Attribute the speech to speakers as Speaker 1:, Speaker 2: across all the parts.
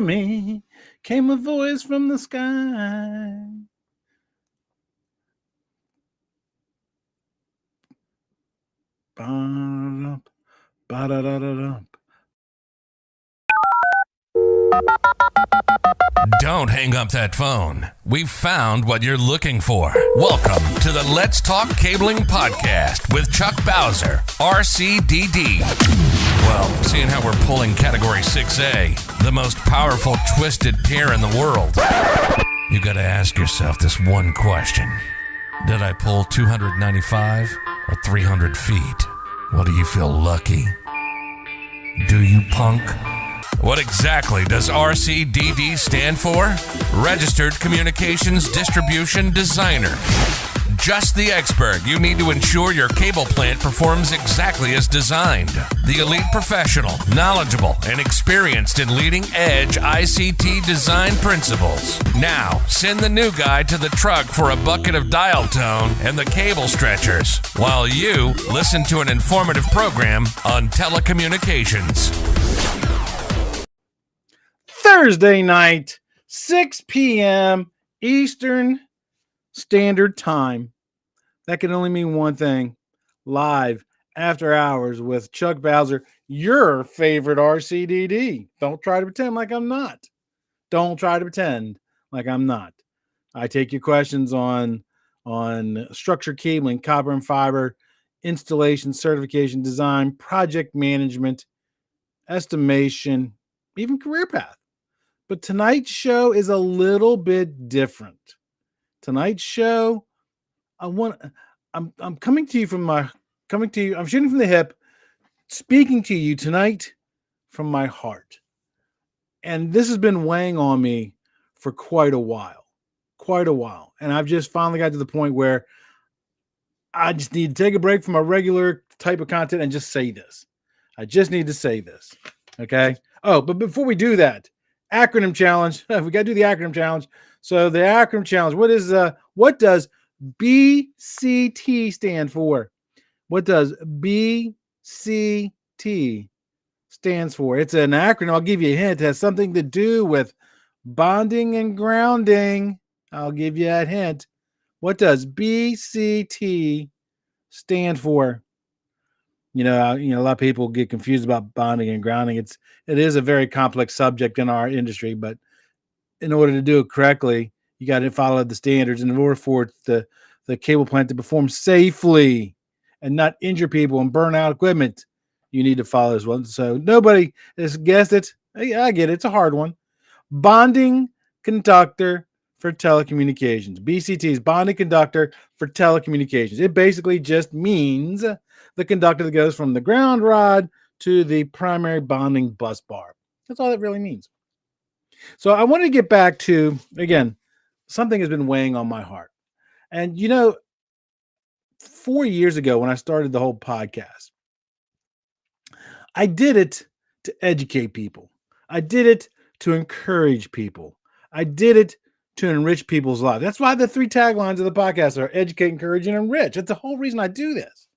Speaker 1: me came a voice from the sky. Ba-da-da, ba-da-da-da-da.
Speaker 2: Don't hang up that phone. We've found what you're looking for. Welcome to the Let's Talk Cabling podcast with Chuck Bowser, RCDD. Well, seeing how we're pulling Category 6A, the most powerful twisted pair in the world, you gotta ask yourself this one question. Did I pull 295 or 300 feet? Well, do you feel lucky? Do you, punk? What exactly does RCDD stand for? Registered Communications Distribution Designer. Just the expert you need to ensure your cable plant performs exactly as designed. The elite professional, knowledgeable, and experienced in leading-edge ICT design principles. Now, send the new guy to the truck for a bucket of dial tone and the cable stretchers, while you listen to an informative program on telecommunications.
Speaker 1: Thursday night, 6 p.m. Eastern Standard Time. That can only mean one thing. Live after hours with Chuck Bowser, your favorite RCDD. Don't try to pretend like I'm not. Don't try to pretend like I'm not. I take your questions on structured cabling, copper and fiber, installation, certification, design, project management, estimation, even career path. But tonight's show is a little bit different. Tonight's show, I'm coming to you I'm shooting from the hip, speaking to you tonight from my heart. And this has been weighing on me for quite a while. And I've just finally got to the point where I just need to take a break from my regular type of content and just say this. I just need to say this. Okay. Oh, but before we do that, acronym challenge. We got to do the acronym challenge. So the acronym challenge, what does BCT stand for? What does BCT stands for? It's an acronym. I'll give you a hint. It has something to do with bonding and grounding. I'll give you that hint. What does BCT stand for? A lot of people get confused about bonding and grounding. It is a very complex subject in our industry, but in order to do it correctly, you got to follow the standards. And in order for the cable plant to perform safely and not injure people and burn out equipment, you need to follow this one. So nobody has guessed it. I get it. It's a hard one. Bonding conductor for telecommunications. BCT is bonding conductor for telecommunications. It basically just means the conductor that goes from the ground rod to the primary bonding bus bar. That's all that really means. So I want to get back to, again, something has been weighing on my heart. And 4 years ago when I started the whole podcast, I did it to educate people. I did it to encourage people. I did it to enrich people's lives. That's why the 3 taglines of the podcast are educate, encourage, and enrich. That's the whole reason I do this.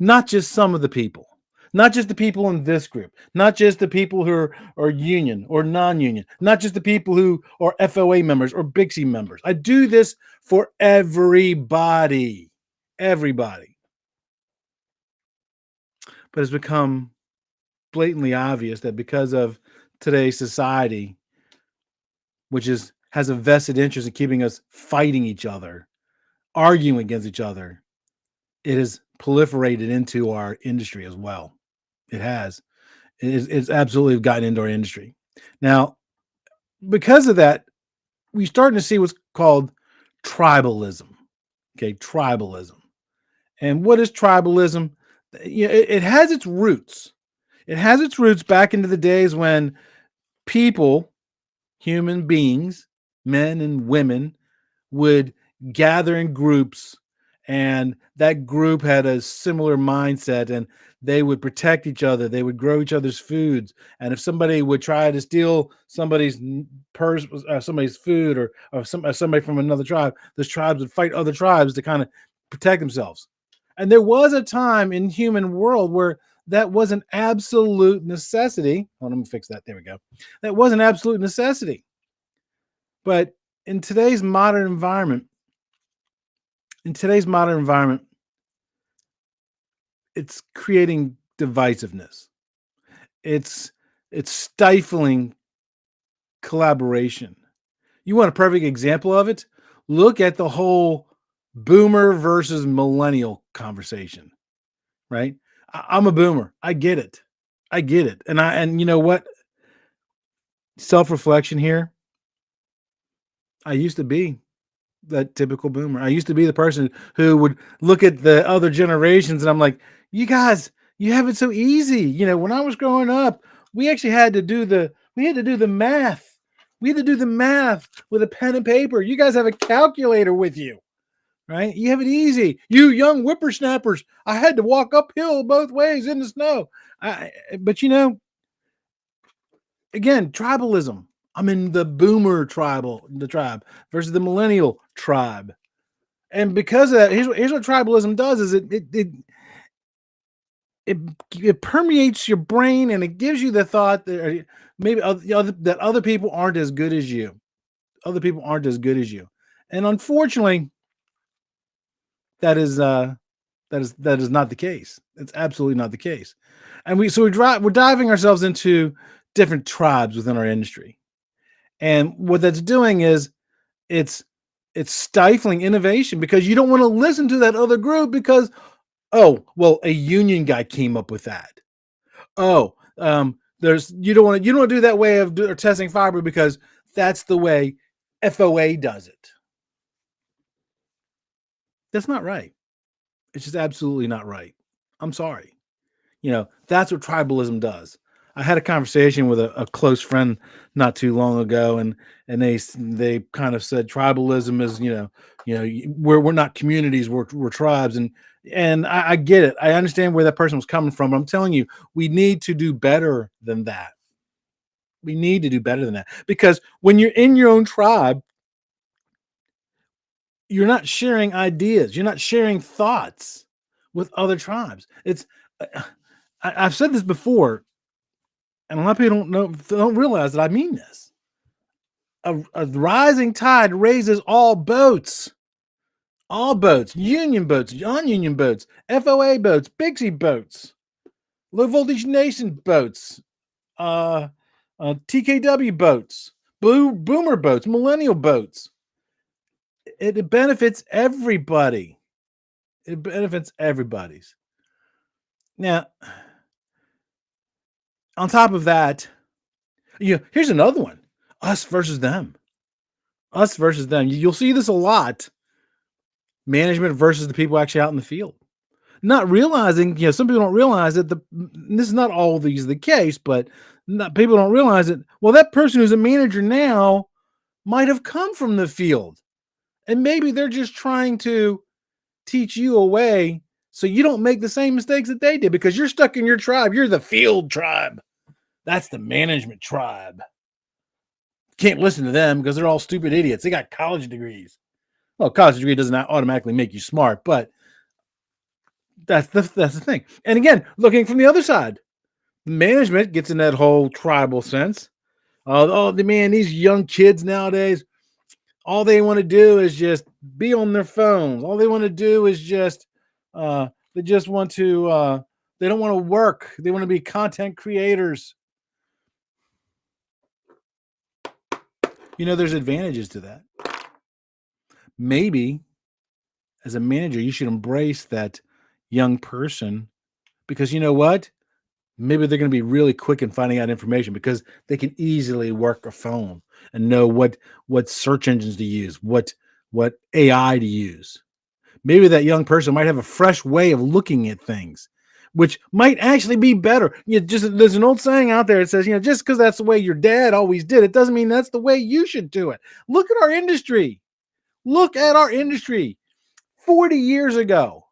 Speaker 1: Not just some of the people, not just the people in this group, not just the people who are union or non-union, not just the people who are FOA members or BICSI members. I do this for everybody. Everybody. But it's become blatantly obvious that because of today's society, which has a vested interest in keeping us fighting each other, arguing against each other, it has proliferated into our industry as well. It has. It's absolutely gotten into our industry. Now, because of that, we're starting to see what's called tribalism. Okay, tribalism. And what is tribalism? It has its roots. It has its roots back into the days when people, human beings, men and women, would gather in groups, and that group had a similar mindset, and they would protect each other. They would grow each other's foods. And if somebody would try to steal somebody's purse, somebody's food, or somebody from another tribe, those tribes would fight other tribes to kind of protect themselves. And there was a time in human world where that was an absolute necessity. Hold on, let me fix that. There we go. That was an absolute necessity. But in today's modern environment, it's creating divisiveness. It's it's stifling collaboration. You want a perfect example of it? Look at the whole boomer versus millennial conversation, right? I'm a boomer. I get it. And you know what? Self-reflection here. I used to be that typical boomer. I used to be the person who would look at the other generations and I'm like, you guys, you have it so easy. When I was growing up, we actually had to do the math. We had to do the math with a pen and paper. You guys have a calculator with you, right? You have it easy. You young whippersnappers, I had to walk uphill both ways in the snow. But again, tribalism. I'm in the boomer the tribe versus the millennial tribe. And because of that, here's what tribalism does is it permeates your brain and it gives you the thought that maybe that other people aren't as good as you. Other people aren't as good as you. And unfortunately, that is not the case. It's absolutely not the case. And we're diving ourselves into different tribes within our industry. And what that's doing is it's stifling innovation because you don't want to listen to that other group because, oh, well, a union guy came up with that. Oh, you don't want to do that way of testing fiber because that's the way FOA does it. That's not right. It's just absolutely not right. I'm sorry. That's what tribalism does. I had a conversation with a close friend not too long ago, and they kind of said tribalism is we're not communities, we're tribes, and I get it. I understand where that person was coming from. But I'm telling you, we need to do better than that. We need to do better than that because when you're in your own tribe, you're not sharing ideas, you're not sharing thoughts with other tribes. I've said this before. And a lot of people don't realize that I mean this. A rising tide raises all boats. All boats, union boats, non-union boats, FOA boats, BICSI boats, low voltage nation boats, TKW boats, boomer boats, millennial boats. It benefits everybody. It benefits everybody's. Now, on top of that, here's another one. Us versus them. Us versus them. You'll see this a lot. Management versus the people actually out in the field. Not realizing, some people don't realize that this is not always the case, but people don't realize it. Well, that person who's a manager now might have come from the field. And maybe they're just trying to teach you a way so you don't make the same mistakes that they did because you're stuck in your tribe. You're the field tribe. That's the management tribe. Can't listen to them because they're all stupid idiots. They got college degrees. Well, college degree doesn't automatically make you smart, but that's the thing. And again, looking from the other side, management gets in that whole tribal sense. These young kids nowadays, all they want to do is just be on their phones. All they want to do is just they don't want to work. They want to be content creators. There's advantages to that. Maybe as a manager, you should embrace that young person because you know what? Maybe they're going to be really quick in finding out information because they can easily work a phone and know what search engines to use, what AI to use. Maybe that young person might have a fresh way of looking at things, which might actually be better. There's an old saying out there that says, just because that's the way your dad always did it doesn't mean that's the way you should do it. Look at our industry. 40 years ago,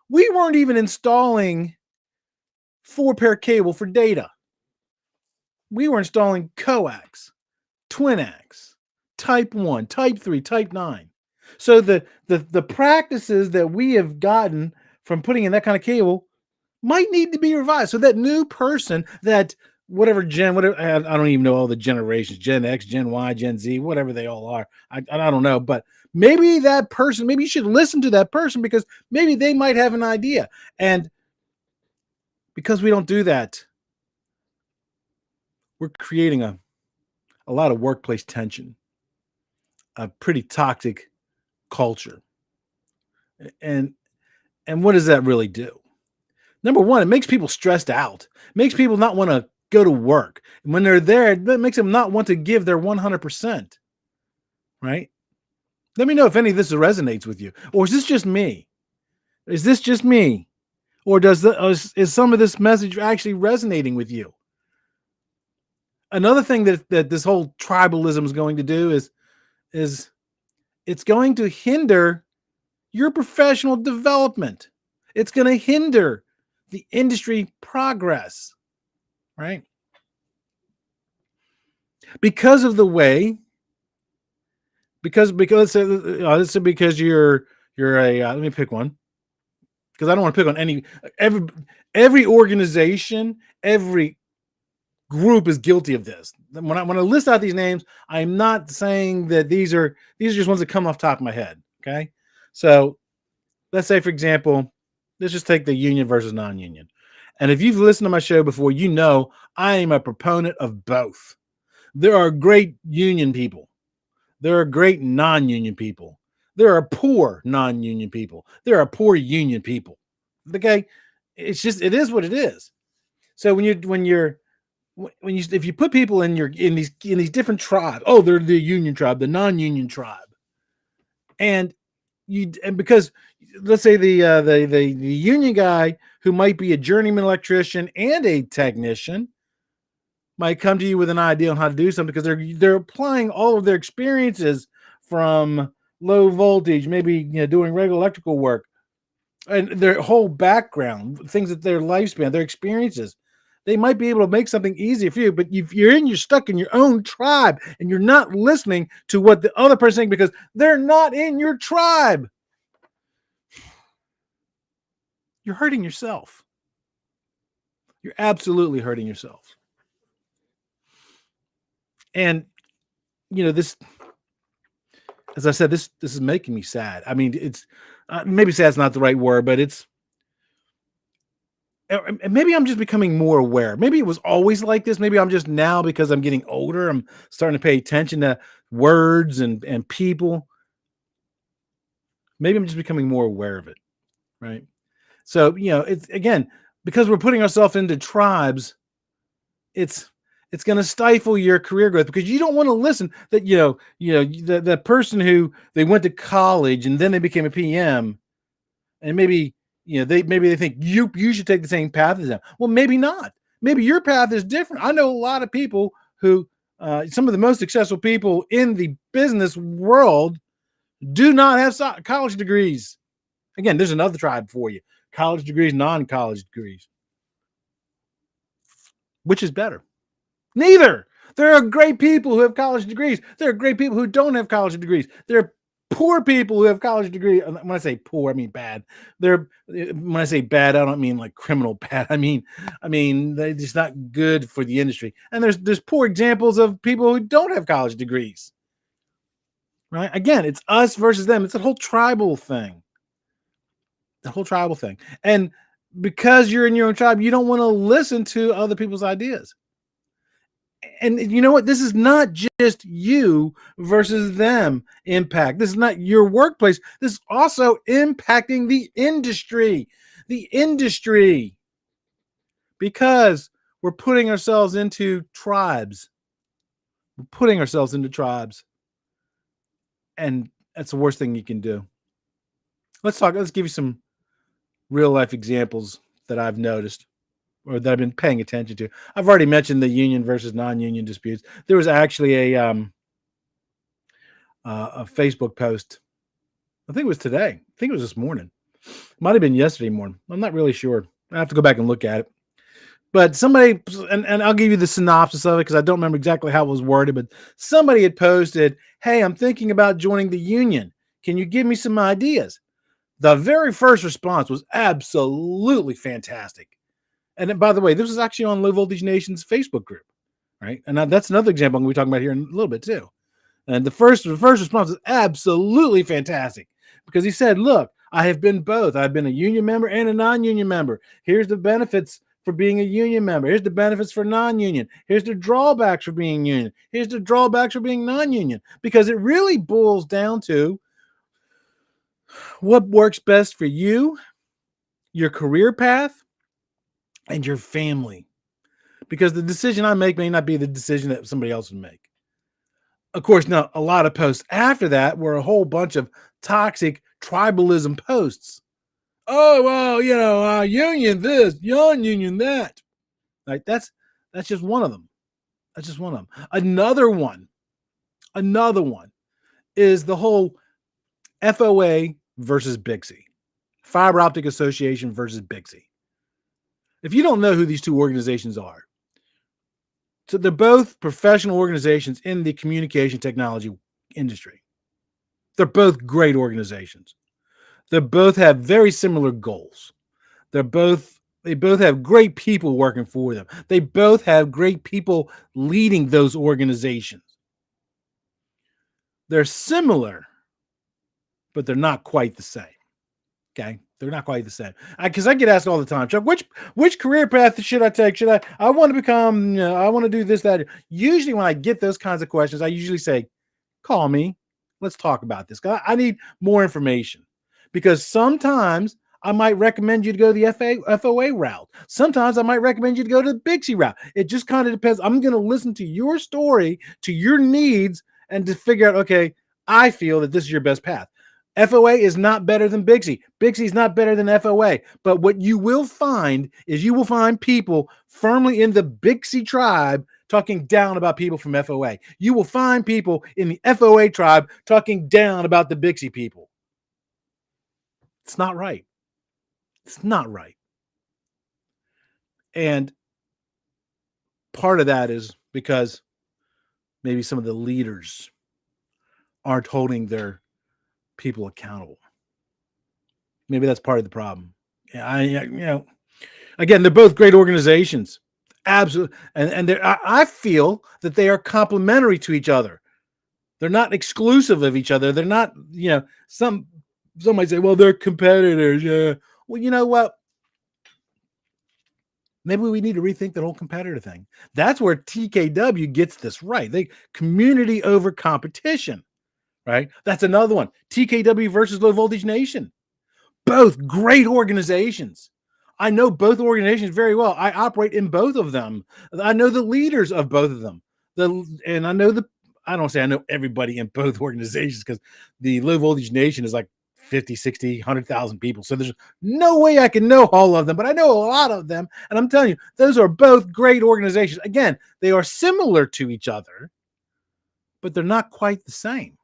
Speaker 1: we weren't even installing 4-pair cable for data. We were installing coax, twinax, type 1, type 3, type 9. So the practices that we have gotten from putting in that kind of cable might need to be revised. So that new person, that whatever, I don't even know all the generations, Gen X, Gen Y, Gen Z, whatever they all are. I don't know, but maybe that person, maybe you should listen to that person because maybe they might have an idea. And because we don't do that, we're creating a lot of workplace tension, a pretty toxic culture. And what does that really do? Number one, it makes people stressed out. It makes people not want to go to work. And when they're there, it makes them not want to give their 100%. Right? Let me know if any of this resonates with you. Or is this just me? Is this just me? Or is some of this message actually resonating with you? Another thing that this whole tribalism is going to do is it's going to hinder your professional development. It's going to hinder the industry progress, right? Because of the way, because you're a let me pick one, because I don't want to pick on every organization, every group is guilty of this. When I list out these names, I'm not saying that these are just ones that come off the top of my head. Okay, so let's say, for example, let's just take the union versus non-union. And if you've listened to my show before, you know I am a proponent of both. There are great union people. There are great non-union people. There are poor non-union people. There are poor union people. Okay, it is what it is. So if you put people in these different tribes, oh, they're the union tribe, the non-union tribe, and because let's say the union guy who might be a journeyman electrician and a technician might come to you with an idea on how to do something because they're applying all of their experiences from low voltage, maybe doing regular electrical work, and their whole background, things that their lifespan, their experiences. They might be able to make something easier for you, but if you're stuck in your own tribe and you're not listening to what the other person saying because they're not in your tribe, you're hurting yourself. You're absolutely hurting yourself. And this, as I said, this is making me sad. I mean, it's maybe sad's not the right word, but it's maybe I'm just becoming more aware. Maybe it was always like this. Maybe I'm just now, because I'm getting older, I'm starting to pay attention to words and people. Maybe I'm just becoming more aware of it. Right. So, it's, again, because we're putting ourselves into tribes, it's going to stifle your career growth because you don't want to listen that, the person who they went to college and then they became a PM, and maybe, they think you should take the same path as them. Well, maybe not. Maybe your path is different. I know a lot of people who, some of the most successful people in the business world do not have college degrees. Again, there's another tribe for you. College degrees, non-college degrees. Which is better? Neither. There are great people who have college degrees. There are great people who don't have college degrees. There are poor people who have college degrees. When I say poor, I mean bad. When I say bad, I don't mean like criminal bad. I mean they're just not good for the industry. And there's poor examples of people who don't have college degrees. Right? Again, it's us versus them. It's a whole tribal thing. The whole tribal thing. And because you're in your own tribe, you don't want to listen to other people's ideas. And you know what? This is not just you versus them impact. This is not your workplace. This is also impacting the industry. The industry. Because we're putting ourselves into tribes. We're putting ourselves into tribes. And that's the worst thing you can do. Let's give you some real life examples that I've noticed or that I've been paying attention to. I've already mentioned the union versus non-union disputes. There was actually a Facebook post. I think it was today. I think it was this morning. Might have been yesterday morning. I'm not really sure. I have to go back and look at it. But somebody, and I'll give you the synopsis of it because I don't remember exactly how it was worded, but somebody had posted, "Hey, I'm thinking about joining the union. Can you give me some ideas?" The very first response was absolutely fantastic. And then, by the way, this was actually on Low Voltage Nation's Facebook group, right? And that's another example I'm going to be talking about here in a little bit too. And the first response was absolutely fantastic because he said, look, I have been both. I've been a union member and a non-union member. Here's the benefits for being a union member. Here's the benefits for non-union. Here's the drawbacks for being union. Here's the drawbacks for being non-union. Because it really boils down to what works best for you, your career path, and your family. Because the decision I make may not be the decision that somebody else would make. Of course, now a lot of posts after that were a whole bunch of toxic tribalism posts. Oh, well, union this, non-union that. Like that's just one of them. That's just one of them. Another one is the whole FOA versus BICSI, Fiber Optic Association versus BICSI. If you don't know who these two organizations are, so they're both professional organizations in the communication technology industry. They're both great organizations. They both have very similar goals. They both have great people working for them. They both have great people leading those organizations. They're similar, but they're not quite the same. Okay, they're not quite the same. Because I get asked all the time, Chuck, which career path should I take? I want to become? I want to do this, that. Usually, when I get those kinds of questions, I usually say, "Call me. Let's talk about this. I need more information." Because sometimes I might recommend you to go the FOA route. Sometimes I might recommend you to go to the BICSI route. It just kind of depends. I'm going to listen to your story, to your needs, and to figure out, okay, I feel that this is your best path. FOA is not better than BICSI. BICSI is not better than FOA. But what you will find is you will find people firmly in the BICSI tribe talking down about people from FOA. You will find people in the FOA tribe talking down about the BICSI people. It's not right. It's not right. And part of that is because maybe some of the leaders aren't holding their people accountable. Maybe that's part of the problem. Again, they're both great organizations. Absolutely. And I feel that they are complementary to each other. They're not exclusive of each other. They're not, some might say, well, they're competitors. Yeah. Well, you know what? Maybe we need to rethink that whole competitor thing. That's where TKW gets this right. They community over competition, right? That's another one. TKW versus Low Voltage Nation. Both great organizations. I know both organizations very well. I operate in both of them. I know the leaders of both of them. I don't say I know everybody in both organizations because the Low Voltage Nation is like 50, 60, 100,000 people. So there's no way I can know all of them, but I know a lot of them. And I'm telling you, those are both great organizations. Again, they are similar to each other, but they're not quite the same.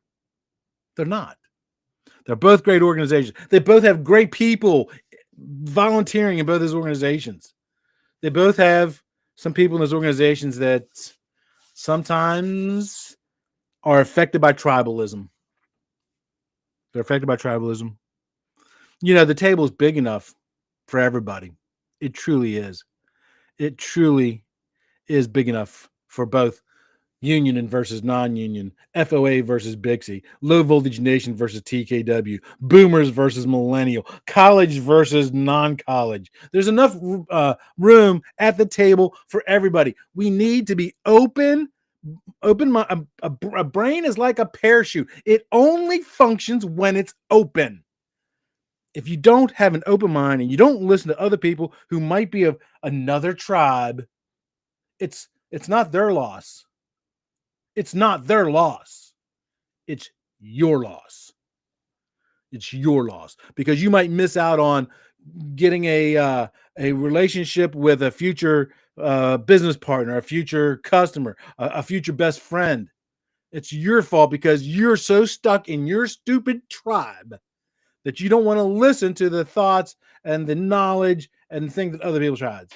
Speaker 1: They're not. They're both great organizations. They both have great people volunteering in both those organizations. They both have some people in those organizations that sometimes are affected by tribalism. They're affected by tribalism. The table is big enough for everybody. It truly is. It truly is big enough for both union and versus non-union, FOA versus BICSI, Low Voltage Nation versus TKW, boomers versus millennial, college versus non-college. There's enough room at the table for everybody. We need to be open. A brain is like a parachute. It only functions when it's open. If you don't have an open mind and you don't listen to other people who might be of another tribe, it's not their loss. It's not their loss. It's your loss. It's your loss because you might miss out on getting a relationship with a future business partner, a future customer, a future best friend. It's your fault because you're so stuck in your stupid tribe that you don't want to listen to the thoughts and the knowledge and things that other people tried.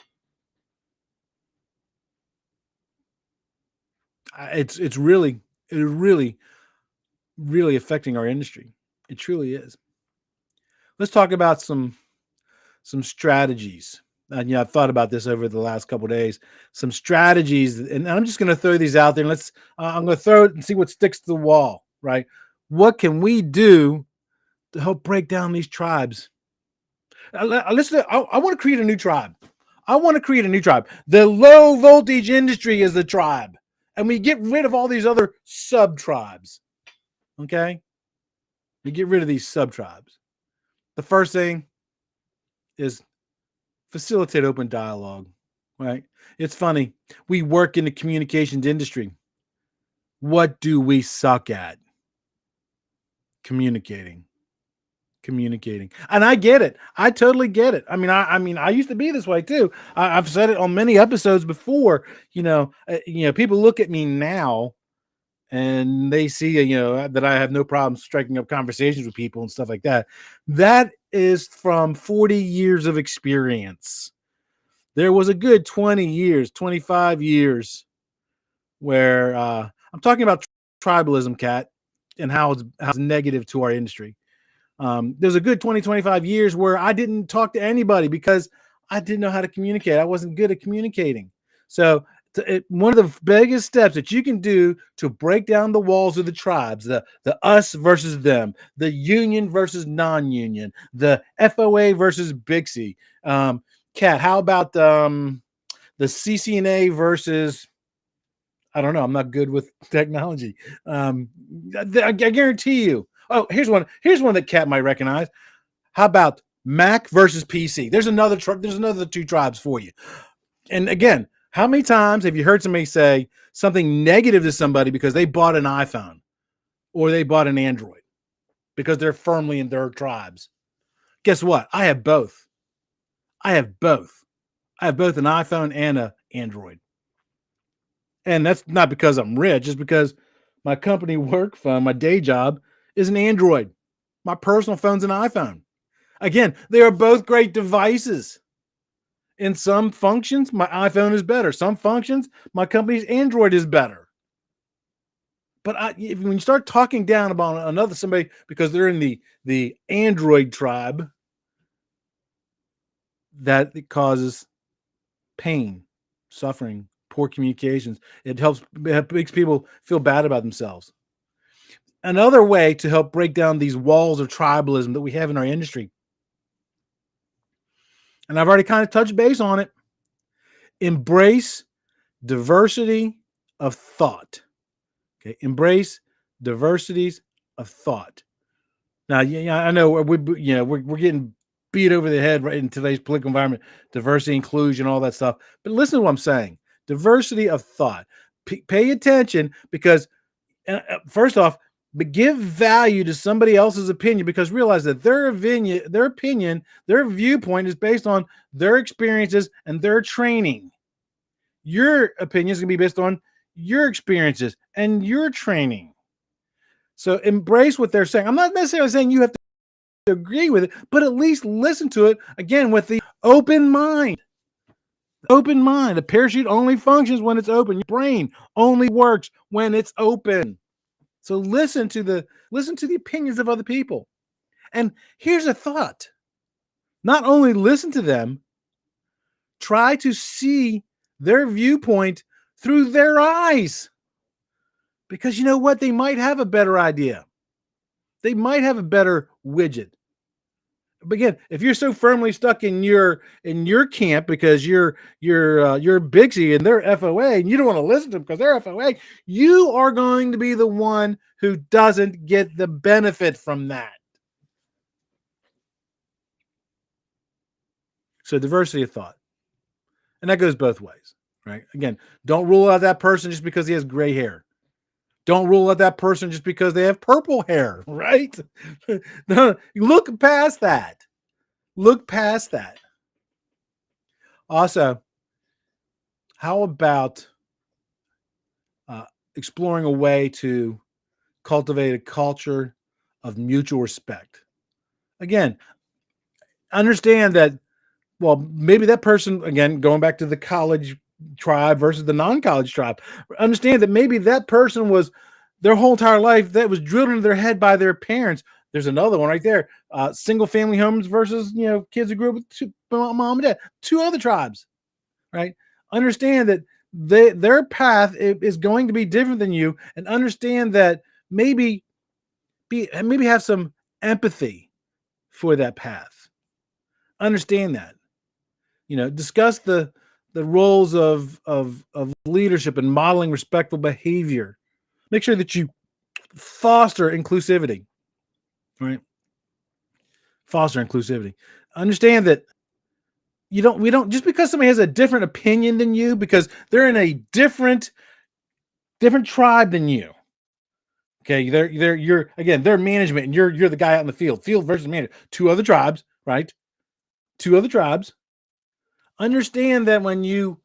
Speaker 1: It's really affecting our industry. It truly is. let's talk about some strategies. And I've thought about this over the last couple of days. Some strategies, and I'm just going to throw these out there. And I'm going to throw it and see what sticks to the wall. Right? What can we do to help break down these tribes? Listen, I want to create a new tribe. I want to create a new tribe. The low voltage industry is the tribe, and we get rid of all these other sub tribes. Okay, we get rid of these sub tribes. The first thing is facilitate open dialogue, right? It's funny. We work in the communications industry. What do we suck at? Communicating. And I get it. I totally get it. I mean, I used to be this way too. I've said it on many episodes before. People look at me now and they see, that I have no problem striking up conversations with people and stuff like that. That is from 40 years of experience. There was a good 20 years, 25 years where I'm talking about tribalism, Kat, and how it's negative to our industry. There's a good 20, 25 years where I didn't talk to anybody because I didn't know how to communicate. I wasn't good at communicating. So one of the biggest steps that you can do to break down the walls of the tribes, the us versus them, the union versus non-union, the FOA versus BICSI. Kat, how about the CCNA versus, I don't know, I'm not good with technology. I guarantee you. Oh, here's one that Kat might recognize. How about Mac versus PC? There's another two tribes for you. And again, how many times have you heard somebody say something negative to somebody because they bought an iPhone or they bought an Android because they're firmly in their tribes? Guess what? I have both. I have both an iPhone and an Android. And that's not because I'm rich, it's because my company work phone, my day job, is an Android. My personal phone's an iPhone. Again, they are both great devices. In some functions, my iPhone is better. Some functions, my company's Android is better. But when you start talking down about somebody because they're in the Android tribe, that it causes pain, suffering, poor communications. It makes people feel bad about themselves. Another way to help break down these walls of tribalism that we have in our industry, and I've already kind of touched base on it, embrace diversity of thought. Okay, embrace diversities of thought. Now, I know we're getting beat over the head right in today's political environment, diversity, inclusion, all that stuff. But listen to what I'm saying. Diversity of thought. Pay attention because, first off, but give value to somebody else's opinion because realize that their opinion, their viewpoint is based on their experiences and their training. Your opinion is going to be based on your experiences and your training. So embrace what they're saying. I'm not necessarily saying you have to agree with it, but at least listen to it again with the open mind. Open mind. The parachute only functions when it's open. Your brain only works when it's open. So listen to the opinions of other people. And here's a thought. Not only listen to them, try to see their viewpoint through their eyes. Because you know what? They might have a better idea. They might have a better widget. But again, if you're so firmly stuck in your camp because you're BICSI and they're FOA and you don't want to listen to them because they're FOA, you are going to be the one who doesn't get the benefit from that. So diversity of thought. And that goes both ways, right? Again, don't rule out that person just because he has gray hair. Don't rule out that person just because they have purple hair, right? No, look past that. Look past that. Also, how about exploring a way to cultivate a culture of mutual respect? Again, understand that, well, maybe that person, again, going back to the college tribe versus the non-college tribe, understand that maybe that person was their whole entire life that was drilled into their head by their parents. There's another one right there. Single family homes versus, kids who grew up with mom and dad. Two other tribes, right? Understand that their path is going to be different than you, and understand that maybe have some empathy for that path. Understand that. Discuss the roles of leadership and modeling respectful behavior. Make sure that you foster inclusivity, right? Foster inclusivity. Understand that we don't just because somebody has a different opinion than you, because they're in a different tribe than you. Okay, you're management, and you're the guy out in the field versus manager. Two other tribes, right? Two other tribes. Understand that when you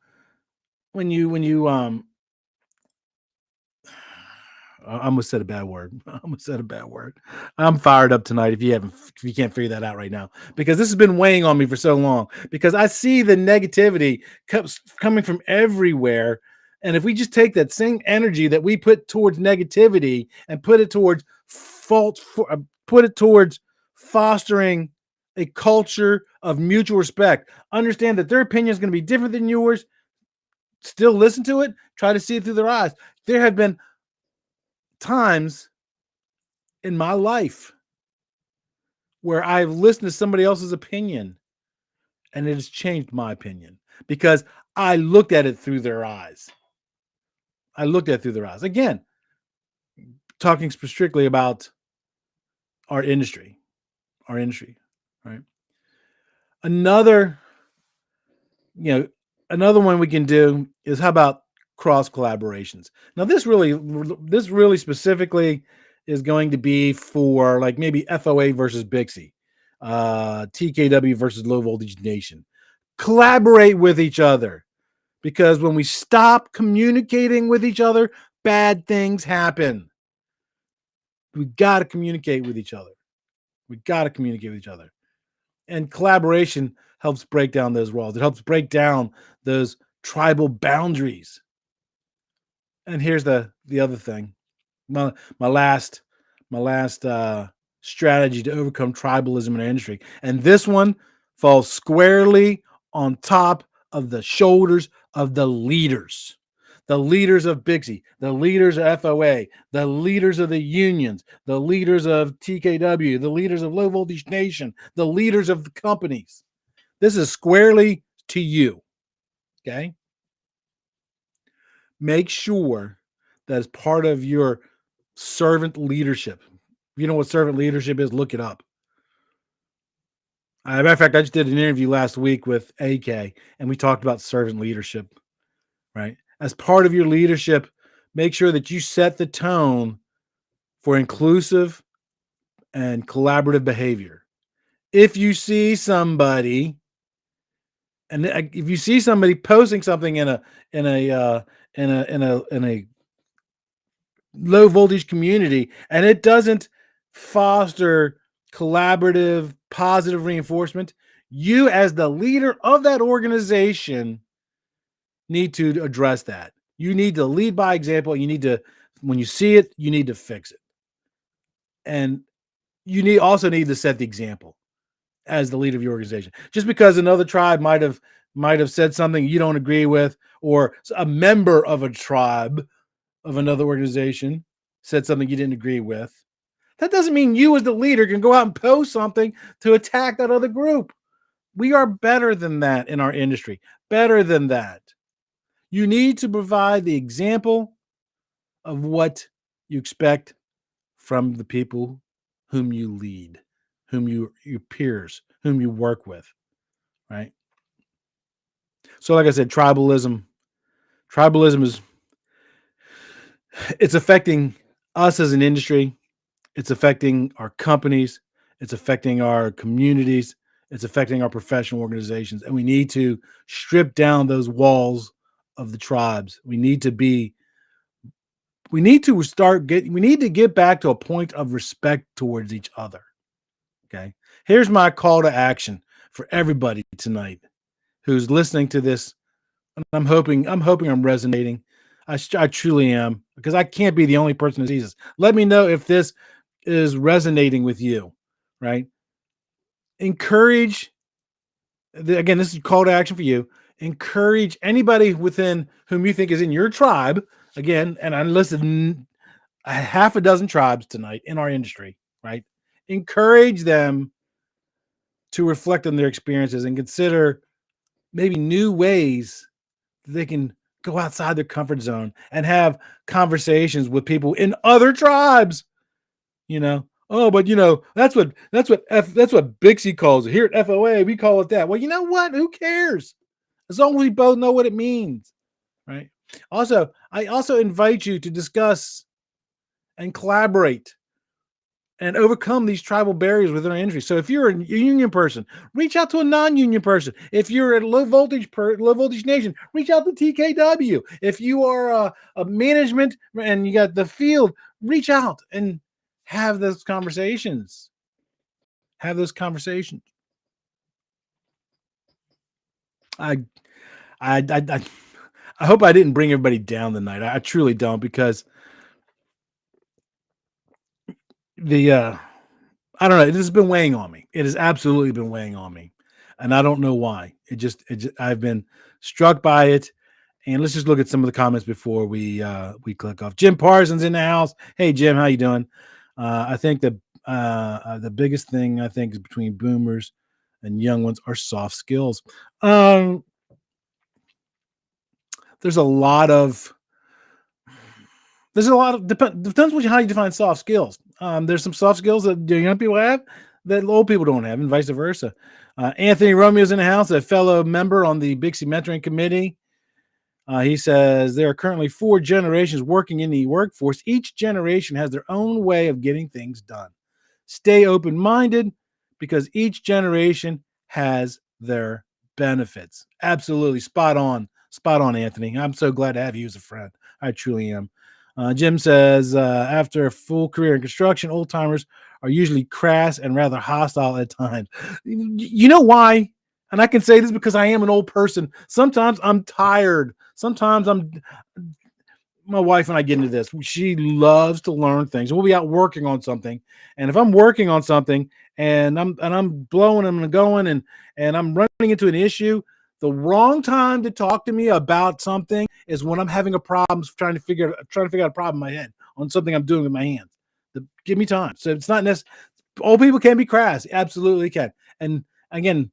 Speaker 1: I almost said a bad word. I'm fired up tonight. If you can't figure that out right now, because this has been weighing on me for so long, because I see the negativity coming from everywhere. And if we just take that same energy that we put towards negativity and put it towards fostering a culture of mutual respect, understand that their opinion is going to be different than yours. Still listen to it. Try to see it through their eyes. There have been times in my life where I've listened to somebody else's opinion and it has changed my opinion, because I looked at it through their eyes. Again, talking strictly about our industry, right? Another one we can do is, how about cross collaborations? Now, this really specifically is going to be for like maybe FOA versus BICSI, TKW versus Low Voltage Nation. Collaborate with each other, because when we stop communicating with each other, bad things happen. We got to communicate with each other. And collaboration helps break down those walls. It helps break down those tribal boundaries. And here's the other thing. My last strategy to overcome tribalism in our industry. And this one falls squarely on top of the shoulders of the leaders. The leaders of BICSI, the leaders of FOA, the leaders of the unions, the leaders of TKW, the leaders of Low Voltage Nation, the leaders of the companies. This is squarely to you. Okay? Make sure that as part of your servant leadership. If you know what servant leadership is, look it up. As a matter of fact, I just did an interview last week with AK, and we talked about servant leadership, right? As part of your leadership, make sure that you set the tone for inclusive and collaborative behavior. If you see somebody posting something in a low voltage community, and it doesn't foster collaborative, positive reinforcement, you as the leader of that organization need to address that. You need to lead by example. You need to, when you see it, you need to fix it. And you also need to set the example as the leader of your organization. Just because another tribe might have said something you don't agree with, or a member of a tribe of another organization said something you didn't agree with, that doesn't mean you as the leader can go out and post something to attack that other group. We are better than that in our industry. Better than that. You need to provide the example of what you expect from the people whom you lead, your peers, whom you work with, right? So like I said, tribalism is, it's affecting us as an industry. It's affecting our companies. It's affecting our communities. It's affecting our professional organizations. And we need to strip down those walls of the tribes. We need to get back to a point of respect towards each other. Okay. Here's my call to action for everybody tonight who's listening to this. And I'm hoping I'm resonating. I truly am, because I can't be the only person who sees this. Let me know if this is resonating with you, right? Encourage, again, this is a call to action for you. Encourage anybody within whom you think is in your tribe. Again, and I listed a half a dozen tribes tonight in our industry, right? Encourage them to reflect on their experiences and consider maybe new ways that they can go outside their comfort zone and have conversations with people in other tribes. Oh, but that's what BICSI calls it. Here at FOA, we call it that. Well, you know what? Who cares? As long as we both know what it means, right? Also, I also invite you to discuss and collaborate and overcome these tribal barriers within our industry. So if you're a union person, reach out to a non-union person. If you're a low voltage nation, reach out to TKW. If you are a management and you got the field, reach out and have those conversations. Have those conversations. I hope I didn't bring everybody down tonight. I truly don't, because I don't know. It has been weighing on me. It has absolutely been weighing on me, and I don't know why. I've been struck by it. And let's just look at some of the comments before we click off. Jim Parsons in the house. Hey, Jim, how you doing? I think the biggest thing I think is between boomers and young ones are soft skills. There's a lot of depends how you define soft skills. There's some soft skills that young people have that old people don't have, and vice versa. Anthony Romeo's in the house, a fellow member on the BICSI mentoring committee. He says there are currently 4 generations working in the workforce. Each generation has their own way of getting things done. Stay open-minded, because each generation has their benefits. Absolutely. Spot on, Anthony. I'm so glad to have you as a friend. I truly am. Jim says, after a full career in construction, old timers are usually crass and rather hostile at times. You know why? And I can say this because I am an old person. Sometimes I'm tired. Sometimes my wife and I get into this. She loves to learn things. We'll be out working on something. And if I'm working on something and I'm blowing and going and I'm running into an issue, the wrong time to talk to me about something is when I'm having a problem trying to figure out a problem in my head on something I'm doing with my hands. Give me time. So it's not necessary. Old people can be crass. Absolutely can. And again,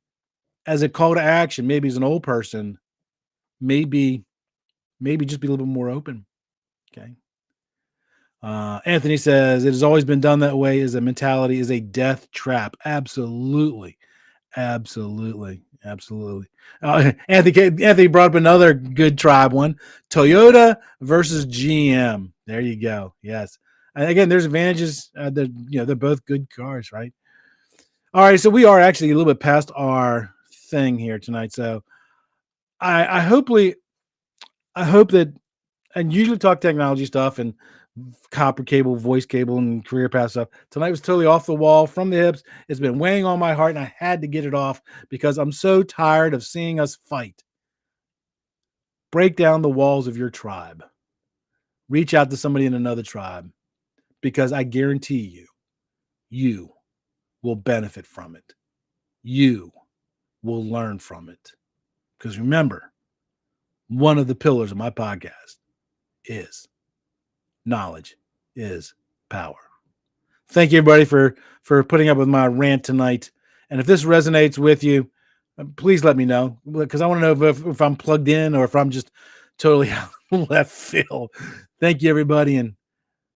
Speaker 1: as a call to action, maybe as an old person, maybe just be a little bit more open. Okay. Anthony says, it has always been done that way. As a mentality is a death trap. Absolutely. Anthony brought up another good tribe one. Toyota versus GM. There you go. Yes. And again, there's advantages. They're both good cars, right? All right. So we are actually a little bit past our thing here tonight. So I hope that, and usually talk technology stuff and copper cable, voice cable, and career path stuff. Tonight was totally off the wall, from the hips. It's been weighing on my heart, and I had to get it off because I'm so tired of seeing us fight. Break down the walls of your tribe. Reach out to somebody in another tribe, because I guarantee you will benefit from it. You will learn from it. Because remember, one of the pillars of my podcast is knowledge is power. Thank you, everybody, for putting up with my rant tonight. And if this resonates with you, please let me know, because I want to know if I'm plugged in or if I'm just totally left field. Thank you, everybody, and